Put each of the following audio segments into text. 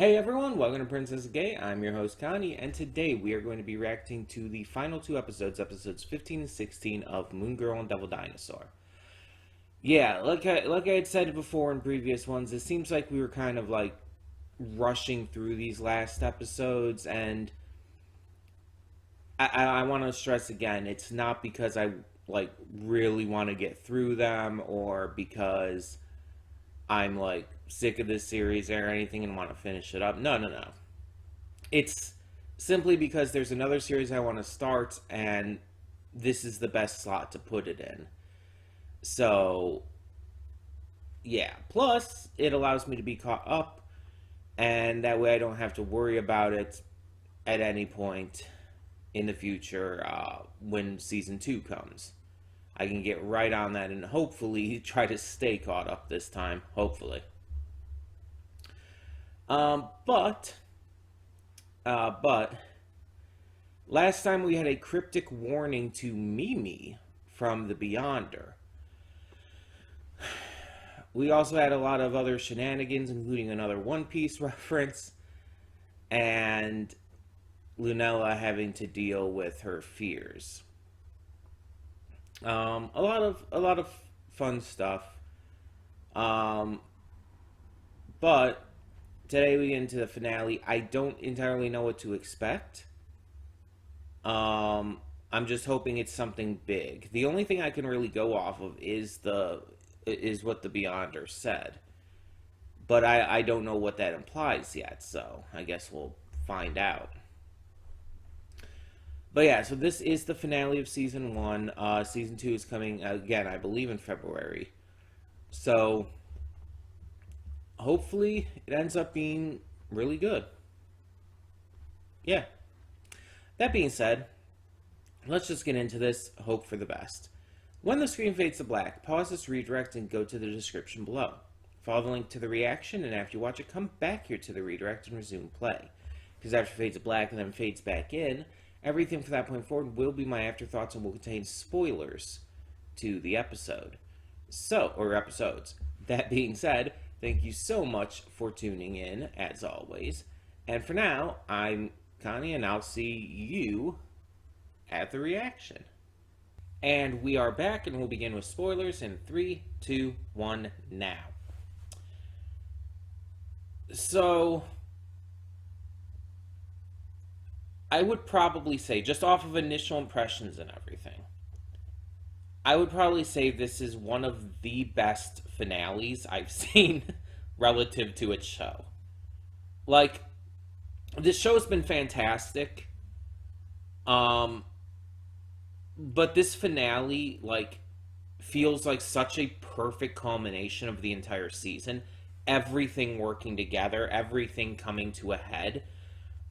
Hey everyone, welcome to Princess Gay. I'm your host Connie, and today we are going to be reacting to the final two episodes 15 and 16 of Moon Girl and Devil Dinosaur. Yeah, like I had said before in previous ones, it seems like we were kind of like rushing through these last episodes, and I want to stress again, it's not because I like really want to get through them or because I'm like sick of this series or anything and want to finish it up. No, no, no. It's simply because there's another series I want to start, and this is the best slot to put it in. So, yeah. Plus, it allows me to be caught up, and that way I don't have to worry about it at any point in the future when season 2 comes. I can get right on that and hopefully try to stay caught up this time. Hopefully. Um, but but last time we had a cryptic warning to Mimi from the Beyonder. We also had a lot of other shenanigans, including another One Piece reference, and Lunella having to deal with her fears. A lot of fun stuff. Um, but today we get into the finale. I don't entirely know what to expect. I'm just hoping it's something big. The only thing I can really go off of is what the Beyonder said, but I don't know what that implies yet. So I guess we'll find out. But yeah, so this is the finale of season 1. Season 2 is coming again, I believe, in February. So hopefully it ends up being really good. Yeah. That being said, let's just get into this. Hope for the best. When the screen fades to black, pause this redirect and go to the description below. Follow the link to the reaction, and after you watch it, come back here to the redirect and resume play. Because after it fades to black and then fades back in, everything from that point forward will be my afterthoughts and will contain spoilers to the episode. Or episodes. That being said, thank you so much for tuning in, as always. And for now, I'm Connie, and I'll see you at the reaction. And we are back, and we'll begin with spoilers in 3, 2, 1, now. So, I would probably say, just off of initial impressions and everything, I would probably say this is one of the best finales I've seen relative to its show. Like, this show's been fantastic. Um, but this finale, like, feels like such a perfect culmination of the entire season. Everything working together, everything coming to a head.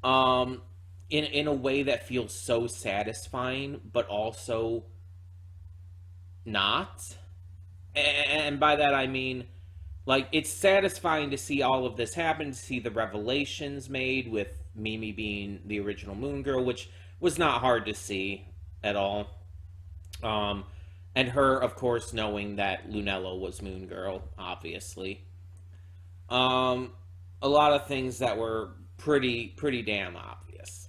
Um, in a way that feels so satisfying, but also not. And by that I mean, like, it's satisfying to see all of this happen, to see the revelations made with Mimi being the original Moon Girl, which was not hard to see at all. Um, and her, of course, knowing that Lunella was Moon Girl, obviously. Um, a lot of things that were pretty damn obvious.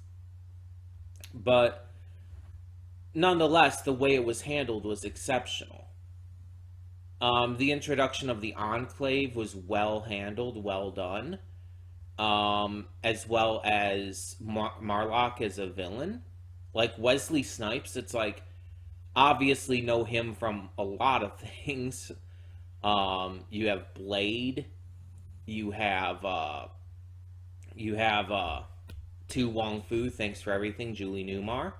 But nonetheless, the way it was handled was exceptional. The introduction of the Enclave was well handled, well done, as well as Marlock as a villain. Like Wesley Snipes, it's like obviously know him from a lot of things. You have Blade, you have Tu Wong Fu, thanks for everything, Julie Newmar.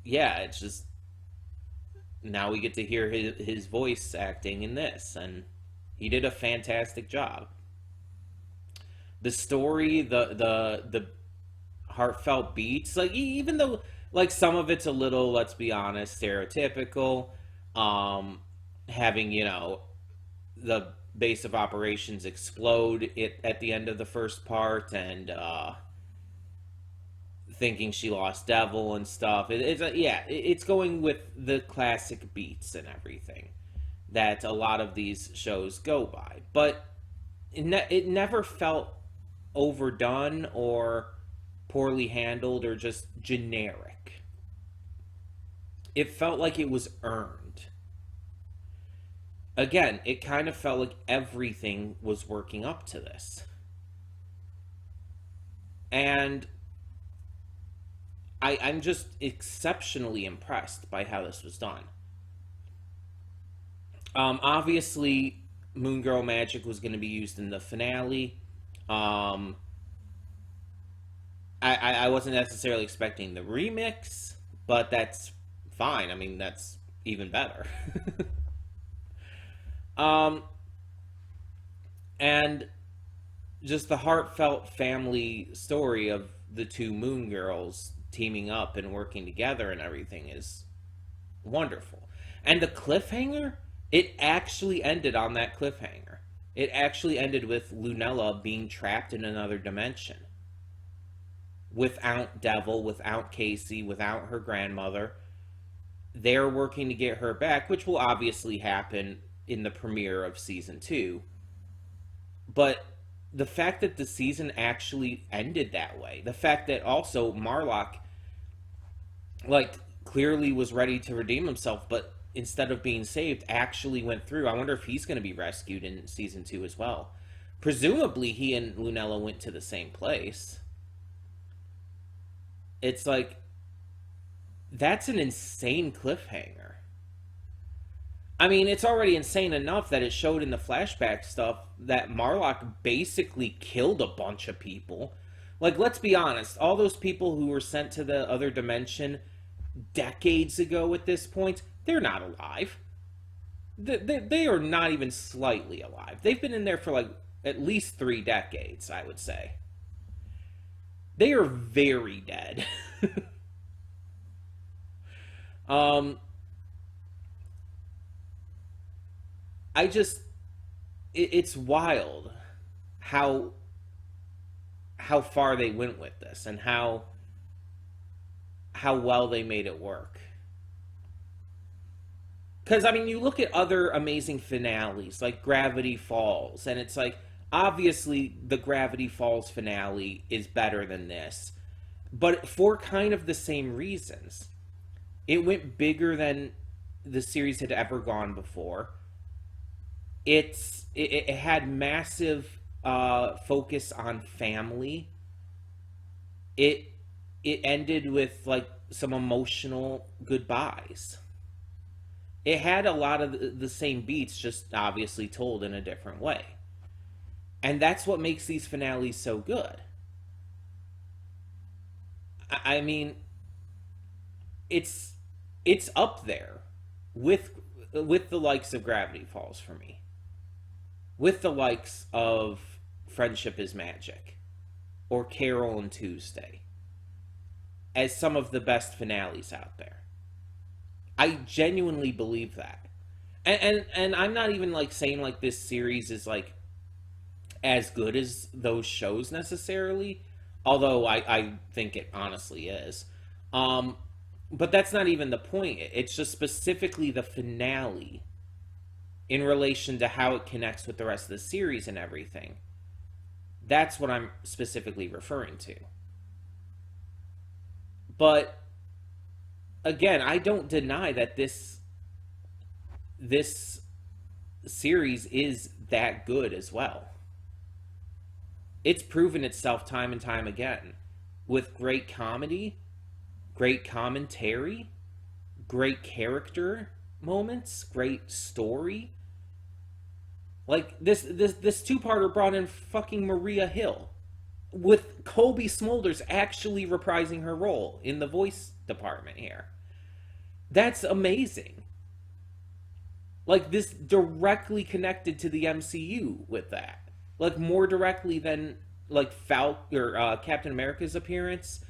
Yeah, it's just now we get to hear his voice acting in this, and he did a fantastic job. The story, the heartfelt beats, like even though like some of it's a little, let's be honest, stereotypical, having the base of operations explode at the end of the first part, and thinking she lost Devil and stuff. It's going with the classic beats and everything that a lot of these shows go by. But it never felt overdone or poorly handled or just generic. It felt like it was earned. Again, it kind of felt like everything was working up to this. And I'm just exceptionally impressed by how this was done. Obviously, Moon Girl magic was going to be used in the finale. Um, I wasn't necessarily expecting the remix, but that's fine. I mean, that's even better. um, and just the heartfelt family story of the two Moon Girls teaming up and working together and everything is wonderful. And the cliffhanger, it actually ended on that cliffhanger. It actually ended with Lunella being trapped in another dimension. Without Devil, without Casey, without her grandmother. They're working to get her back, which will obviously happen in the premiere of season 2. But the fact that the season actually ended that way, the fact that also Marlock, like, clearly was ready to redeem himself, but instead of being saved, actually went through. I wonder if he's going to be rescued in season 2 as well. Presumably, he and Lunella went to the same place. It's like, that's an insane cliffhanger. I mean, it's already insane enough that it showed in the flashback stuff that Marlock basically killed a bunch of people. Like, let's be honest, all those people who were sent to the other dimension decades ago at this point, they're not alive. They are not even slightly alive. They've been in there for like at least 3 decades, I would say. They are very dead. um, I just, it's wild how far they went with this and how well they made it work. Because, I mean, you look at other amazing finales like Gravity Falls, and it's like, obviously, the Gravity Falls finale is better than this, but for kind of the same reasons. It went bigger than the series had ever gone before. It had massive focus on family. It it ended with like some emotional goodbyes. It had a lot of the same beats, just obviously told in a different way. And that's what makes these finales so good. I mean, it's it's up there with the likes of Gravity Falls for me, with the likes of Friendship is Magic or Carol and Tuesday as some of the best finales out there. I genuinely believe that. And I'm not even like saying like this series is like as good as those shows necessarily, although I think it honestly is. Um, but that's not even the point. It's just specifically the finale in relation to how it connects with the rest of the series and everything. That's what I'm specifically referring to. But again, I don't deny that this series is that good as well. It's proven itself time and time again with great comedy, great commentary, great character moments, great story. Like this two-parter brought in fucking Maria Hill with Colby Smulders actually reprising her role in the voice department here. That's amazing. Like this directly connected to the MCU with that. Like more directly than like Captain America's appearance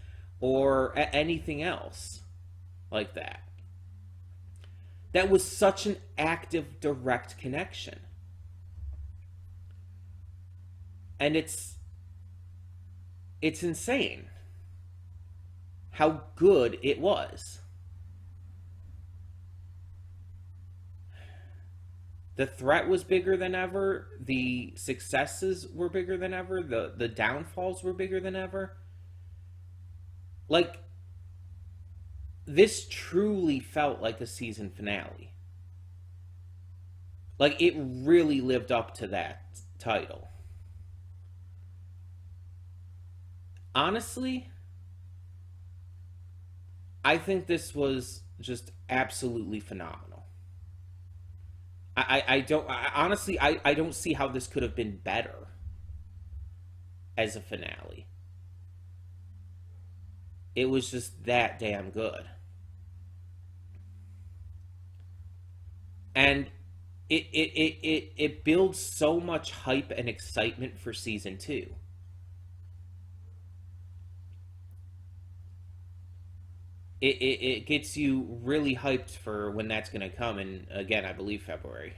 or anything else like that. That was such an active direct connection. And it's insane how good it was. The threat was bigger than ever. The successes were bigger than ever. The downfalls were bigger than ever. Like, this truly felt like a season finale. Like, it really lived up to that title. Honestly, I think this was just absolutely phenomenal. I don't honestly I don't see how this could have been better as a finale. It was just that damn good. And it builds so much hype and excitement for season two. It gets you really hyped for when that's going to come, and again, I believe February.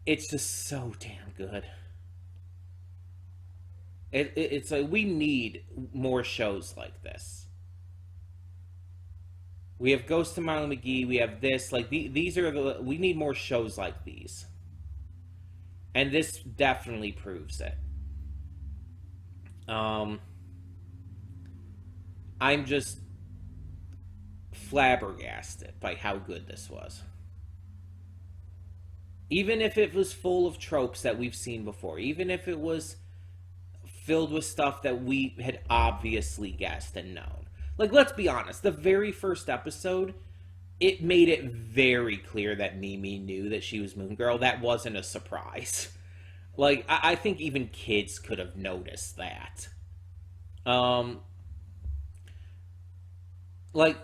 It's just so damn good. It's like we need more shows like this. We have Ghost of Marley McGee. We have this. Like these are the. We need more shows like these, and this definitely proves it. Um, I'm just flabbergasted by how good this was. Even if it was full of tropes that we've seen before, even if it was filled with stuff that we had obviously guessed and known. Like, let's be honest, the very first episode, it made it very clear that Mimi knew that she was Moon Girl. That wasn't a surprise. Like, I think even kids could have noticed that. Um, like,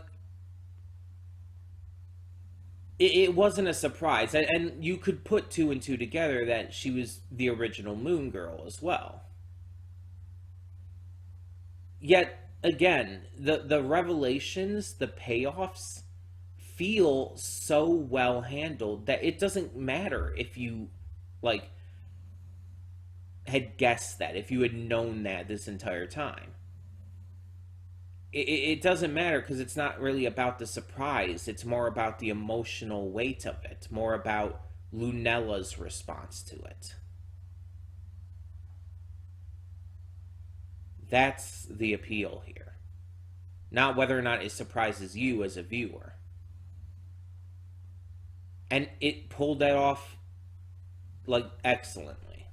it wasn't a surprise. And you could put two and two together that she was the original Moon Girl as well. Yet, again, the revelations, the payoffs, feel so well handled that it doesn't matter if you, like, had guessed that, if you had known that this entire time. It doesn't matter because it's not really about the surprise. It's more about the emotional weight of it, more about Lunella's response to it. That's the appeal here. Not whether or not it surprises you as a viewer. And it pulled that off, like, excellently.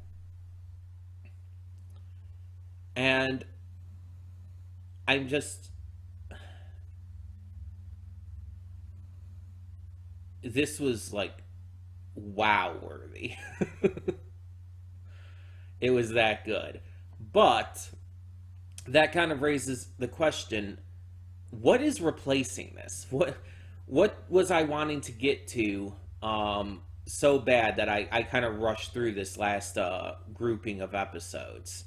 And I'm just... This was, like, wow-worthy. It was that good. But that kind of raises the question, what is replacing this? What was I wanting to get to so bad that I kind of rushed through this last grouping of episodes?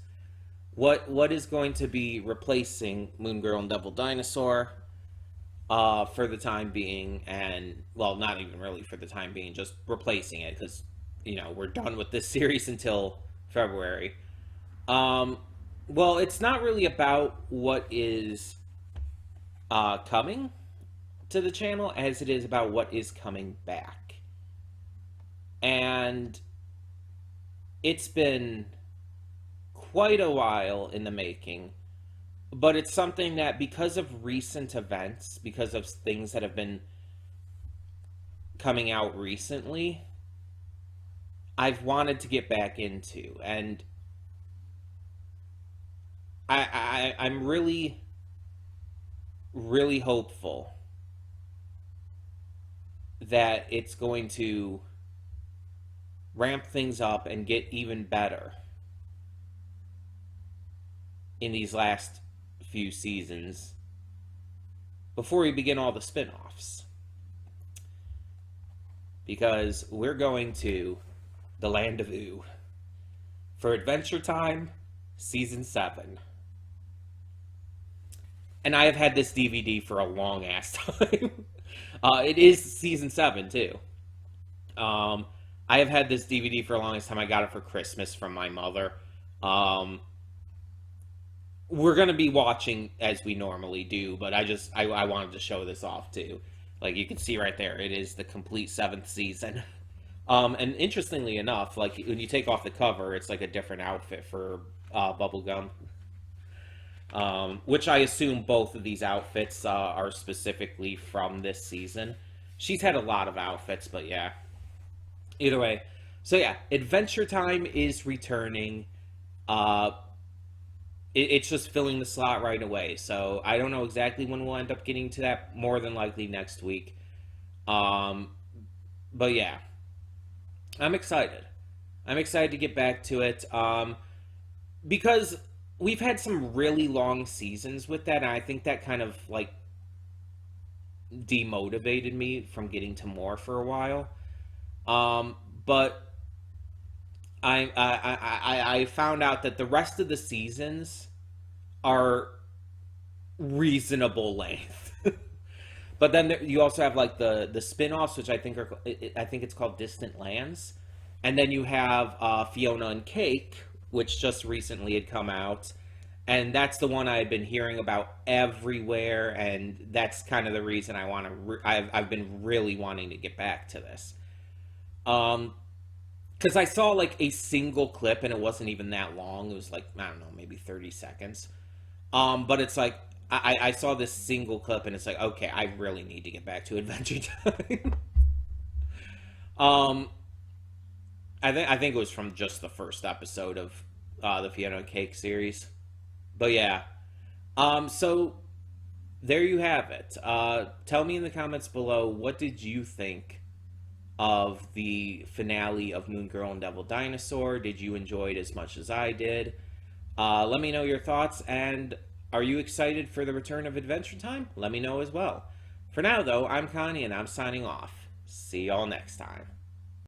What is going to be replacing Moon Girl and Devil Dinosaur for the time being? And, well, not even really for the time being, just replacing it because, you know, we're done with this series until February. Well, it's not really about what is coming to the channel as it is about what is coming back. And it's been quite a while in the making, but it's something that because of recent events, because of things that have been coming out recently, I've wanted to get back into. And I'm really, really hopeful that it's going to ramp things up and get even better in these last few seasons before we begin all the spin-offs. Because we're going to the Land of Ooh for Adventure Time Season 7. And I have had this DVD for a long ass time. It is Season 7 too. I have had this DVD for a longest time. I got it for Christmas from my mother. We're going to be watching as we normally do, but I wanted to show this off too. Like you can see right there, it is the complete seventh season. And interestingly enough, like when you take off the cover, it's like a different outfit for Bubblegum. Which I assume both of these outfits are specifically from this season. She's had a lot of outfits, but yeah. Either way, so yeah, Adventure Time is returning. Uh, it's just filling the slot right away. So I don't know exactly when we'll end up getting to that. More than likely next week. Um, but yeah, I'm excited. I'm excited to get back to it. Because we've had some really long seasons with that, and I think that kind of like demotivated me from getting to more for a while. But I found out that the rest of the seasons are reasonable length. But then you also have like the spin-offs, which I think it's called Distant Lands, and then you have Fiona and Cake, which just recently had come out, and that's the one I've been hearing about everywhere, and that's kind of the reason I want to. I've been really wanting to get back to this, because I saw like a single clip, and it wasn't even that long. It was like I don't know, maybe 30 seconds. But it's like I saw this single clip, and it's like okay, I really need to get back to Adventure Time. um, I think it was from just the first episode of the Fiona and Cake series. But yeah. So there you have it. Tell me in the comments below, what did you think of the finale of Moon Girl and Devil Dinosaur? Did you enjoy it as much as I did? Let me know your thoughts, and are you excited for the return of Adventure Time? Let me know as well. For now, though, I'm Connie, and I'm signing off. See y'all next time.